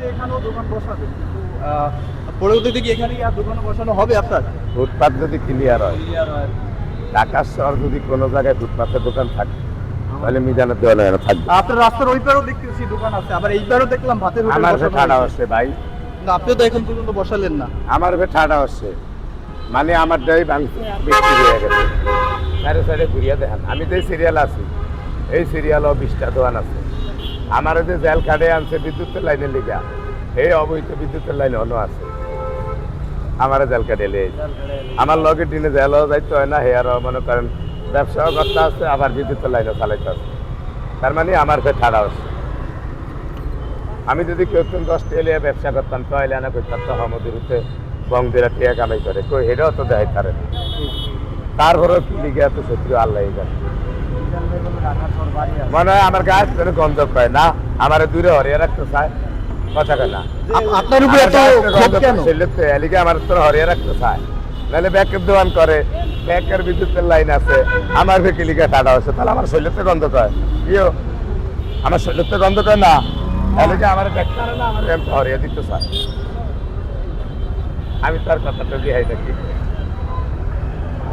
যে এখানেও দোকান বসাবেন, কিন্তু পরবর্তীতে কি এখানে কি আর দোকান বসানো হবে আপনার? ফুটপাত যদি ক্লিয়ার হয়, ক্লিয়ার হয়। ঢাকা শহর যদি কোনো জায়গায় ফুটপাতের দোকান থাকে, তাহলে মিজানের দোকানে থাকবে। আপনার রাস্তার ওই পারেও দেখতেছি দোকান আছে, আবার এই পারেও দেখলাম ভাতের হোটেল আমার বসানো ঠাডা হয়েছে। হচ্ছে ভাই, কিন্তু আপনিও তো এখন পর্যন্ত বসালেন না। আমার ঠাডা হচ্ছে, মানে আমার ডাই বিক্রি হয়ে গেছে। সাইডে সাইডে ঘুরিয়ে দেখেন, আমি যে সিরিয়াল আছি, এই সিরিয়ালও 20টা দোকান আছে। আমার যে জেল কার্ডে আনছে বিদ্যুতের লাইনের লিগা, এই অবৈধ বিদ্যুতের লাইন অন্য আছে। আমার জেল কার্ডে এলে আমার লগে টিনে জেলও যাইতে হয় না, হেয়ারও মনে করেন ব্যবসাও করতে আছে, আবার বিদ্যুতের লাইনও চালাইতে আছে। তার মানে আমার ঠাডা হচ্ছে। আমি যদি কেউ 10টা এলিয়া ব্যবসা করতাম, তাহলে না করতাম তো আমাদের উঠে বংদেরা টিয়া কামাই করে, কই হেটাও তো দেখাই পারে না। তারপরেও কি লিগে এত শত্রু আল্লাহ জানে। মনে হয় আমার গাছ যেন গন্ধ পায় না, আমার দূরে হরিয়া রাখতে চায়, কথা কেনা আপনার উপরে এত ক্ষোভ কেন? এলিগে আমার তো হরিয়া রাখতে চায়, নাহলে ব্যাগের দোকান করে, ব্যাগের বিদ্যুতের লাইন আছে, আমার ভেকে লিগে টাটা হচ্ছে, তাহলে আমার শরীরতে গন্ধ কয় ইয়ো, আমার শরীরতে গন্ধ কয় না, এলিগে আমার ব্যাগ করে না, আমার হরিয়া দিতে চায়। আমি তার কথাটা দিয়ে নাকি